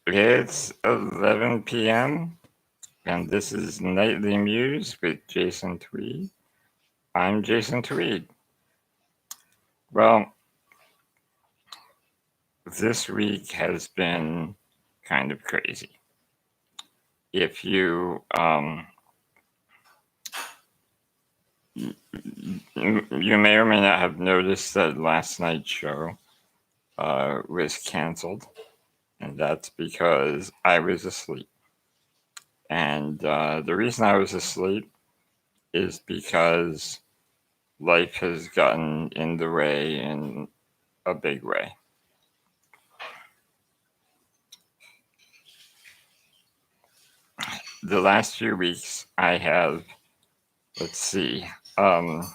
It's 11 p.m. and this is Nightly Muse with Jason Tweed. I'm Jason Tweed. Well, this week has been kind of crazy. If you may or may not have noticed that last night's show was canceled, and that's because I was asleep. And the reason I was asleep is because life has gotten in the way in a big way. The last few weeks, I have, let's see, um,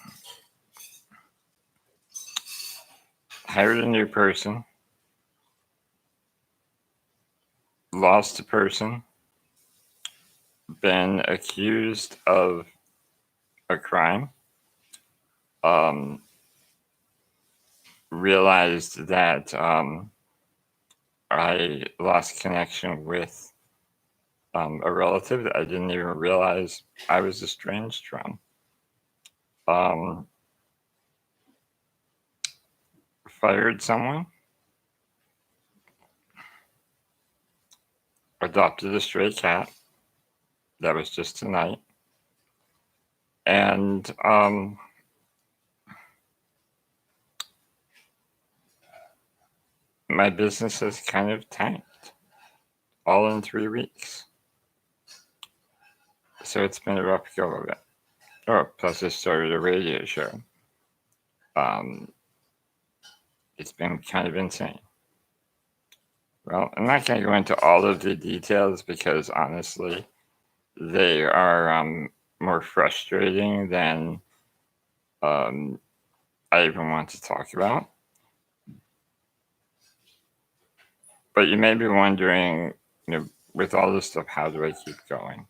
hired a new person, lost a person, been accused of a crime, um, realized that I lost connection with a relative that I didn't even realize I was estranged from. Um, Fired someone, adopted a stray cat. That was just tonight. And my business has kind of tanked all in 3 weeks. So it's been a rough go of it. Oh, plus I started a radio show. Um, it's been kind of insane. Well, I'm not going to go into all of the details because honestly, they are more frustrating than um, I even want to talk about. But you may be wondering, with all this stuff, how do I keep going?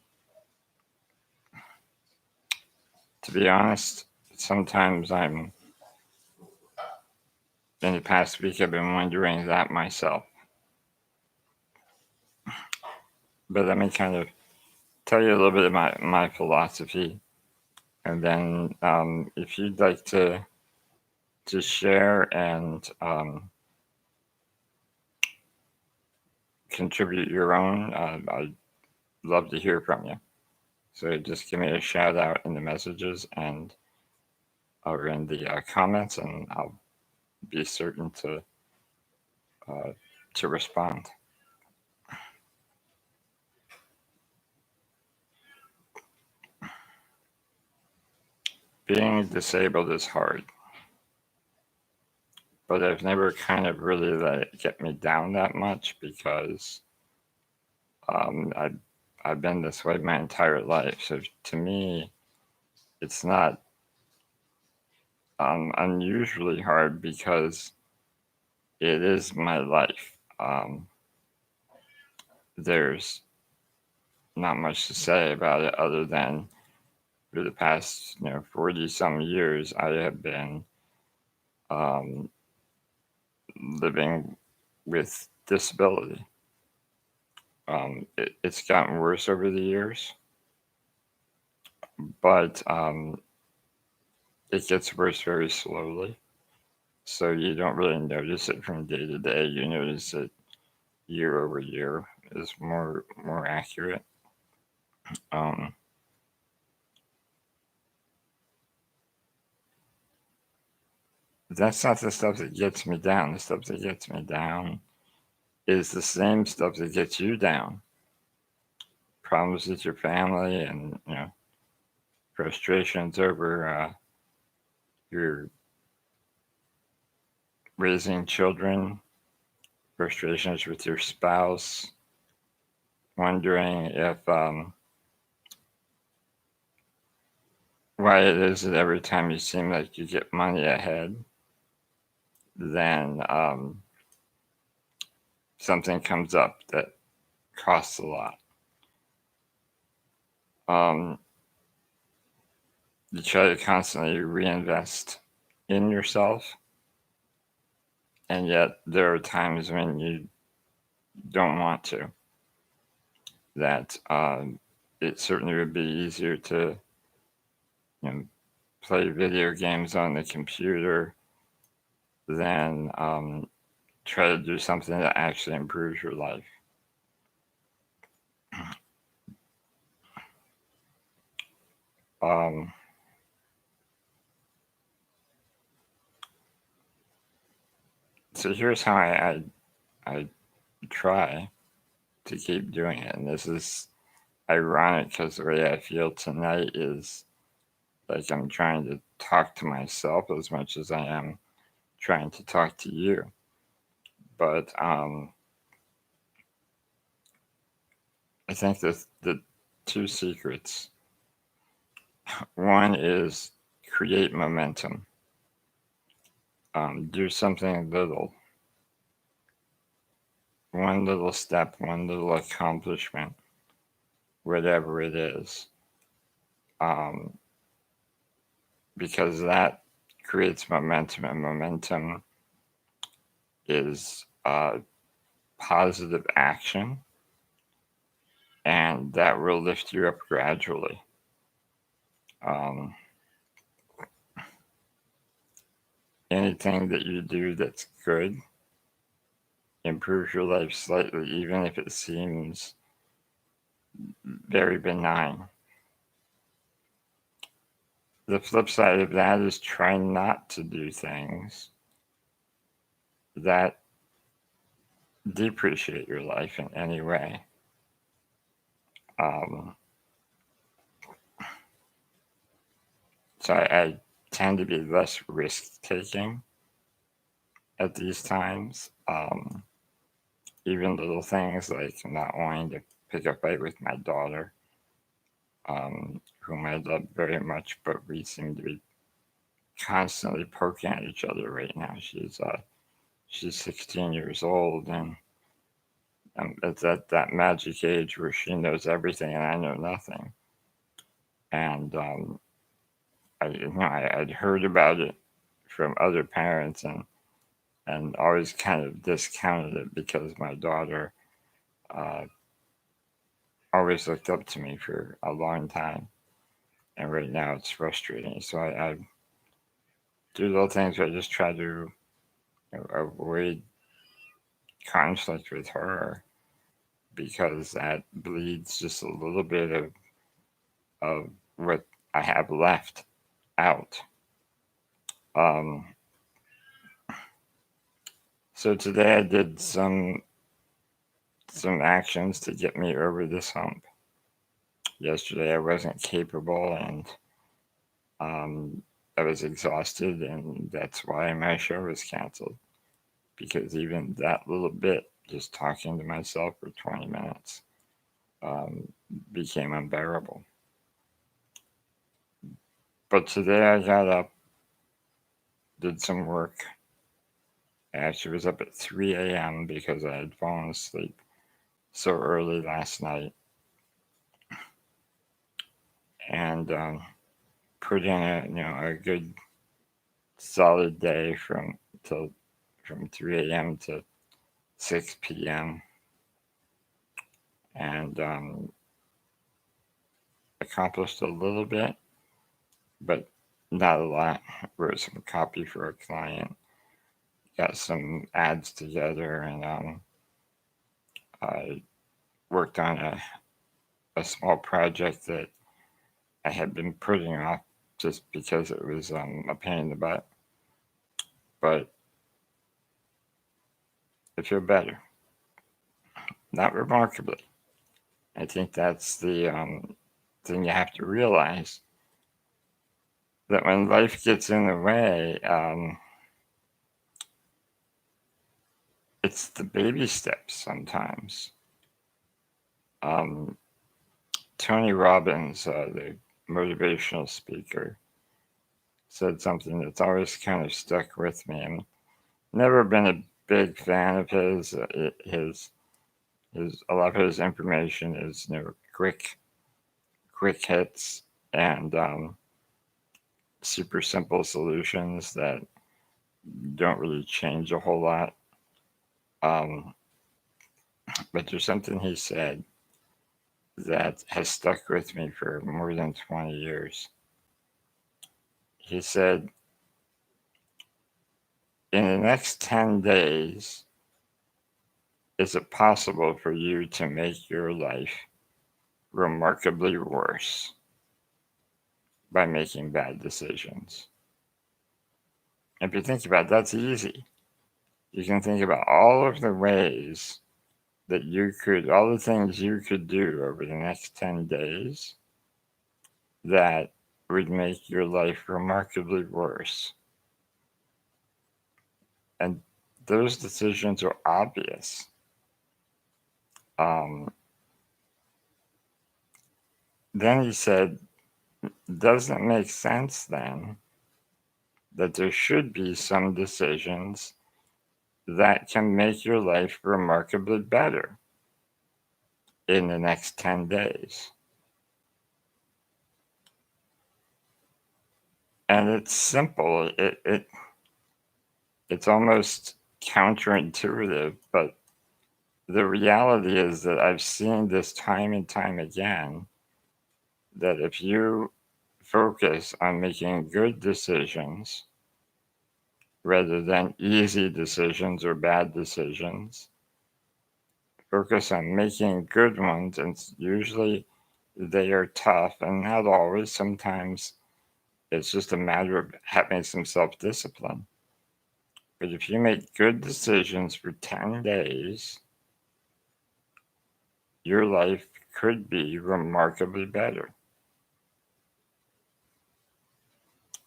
To be honest, sometimes in the past week, I've been wondering that myself. But let me kind of tell you a little bit about my philosophy. And then if you'd like to share and contribute your own, I'd love to hear from you. So just give me a shout out in the messages and or in the comments, and I'll be certain to respond. Being disabled is hard, but I've never kind of really let it get me down that much because um, I I've been this way my entire life. So to me, it's not unusually hard because it is my life. There's not much to say about it other than for the past 40 some years I have been um, living with disability. It's gotten worse over the years, but it gets worse very slowly. So you don't really notice it from day to day. You notice it year over year is more accurate. Um, that's not the stuff that gets me down. The stuff that gets me down is the same stuff that gets you down. Problems with your family, and frustrations over your raising children, frustrations with your spouse, wondering if why it is that every time you seem like you get money ahead, then something comes up that costs a lot. Um, you try to constantly reinvest in yourself, and yet there are times when you don't want to. That it certainly would be easier to, play video games on the computer than try to do something that actually improves your life. Um, so here's how I try to keep doing it. And this is ironic because the way I feel tonight is like I'm trying to talk to myself as much as I am trying to talk to you. But I think the two secrets, one is create momentum. Do something little, one little step, one little accomplishment, whatever it is, um, because that creates momentum, and momentum is positive action, and that will lift you up gradually. Um, Anything that you do that's good improves your life slightly, even if it seems very benign. The flip side of that is try not to do things that depreciate your life in any way. Um, so I tend to be less risk taking at these times. Even little things like not wanting to pick a fight with my daughter, whom I love very much, but we seem to be constantly poking at each other right now. She's 16 years old, and it's at that magic age where she knows everything and I know nothing. And I'd heard about it from other parents, and always kind of discounted it because my daughter uh, always looked up to me for a long time, and right now it's frustrating. So I do little things where I just try to avoid conflict with her because that bleeds just a little bit of what I have left out. Um, so today I did some actions to get me over this hump. Yesterday I wasn't capable, and I was exhausted, and that's why my show was canceled. Because even that little bit, just talking to myself for 20 minutes, um, became unbearable. But today I got up, did some work. I actually was up at 3 a.m. because I had fallen asleep so early last night, and put in a good solid day from 3 a.m. to 6 p.m. and accomplished a little bit, but not a lot. Wrote some copy for a client, got some ads together, and I worked on a small project that I had been putting off just because it was a pain in the butt. But I feel better. Not remarkably. I think that's the thing you have to realize, that when life gets in the way, it's the baby steps sometimes. Um, Tony Robbins, the motivational speaker, said something that's always kind of stuck with me. And never been a big fan of his. His a lot of his information is quick hits, and super simple solutions that don't really change a whole lot. Um, but there's something he said that has stuck with me for more than 20 years. He said, in the next 10 days, is it possible for you to make your life remarkably worse by making bad decisions? If you think about it, that's easy. You can think about all of the ways that all the things you could do over the next 10 days that would make your life remarkably worse. And those decisions are obvious. Then he said, doesn't it make sense then that there should be some decisions that can make your life remarkably better in the next 10 days? And it's simple. It's almost counterintuitive, but the reality is that I've seen this time and time again, that if you focus on making good decisions rather than easy decisions or bad decisions, focus on making good ones, and usually they are tough, and not always. Sometimes it's just a matter of having some self-discipline. But if you make good decisions for 10 days, your life could be remarkably better.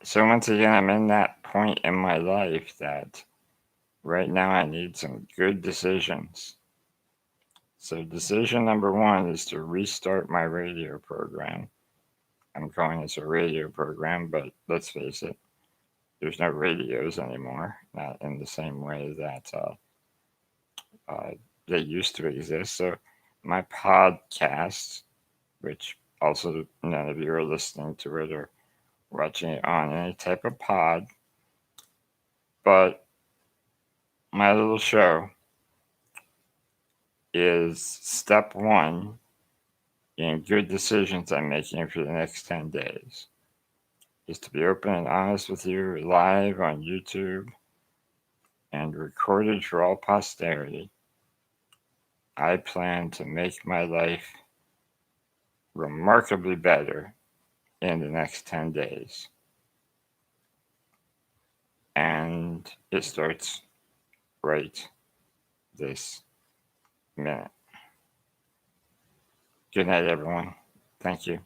So once again, I'm in that point in my life that right now I need some good decisions. So decision number one is to restart my radio program. I'm calling this a radio program, but let's face it, there's no radios anymore, not in the same way that they used to exist. So my podcast, which also none of you are listening to it or watching it on any type of pod, but my little show is step one in good decisions I'm making for the next 10 days. Is to be open and honest with you live on YouTube and recorded for all posterity. I plan to make my life remarkably better in the next 10 days. And it starts right this minute. Good night, everyone. Thank you.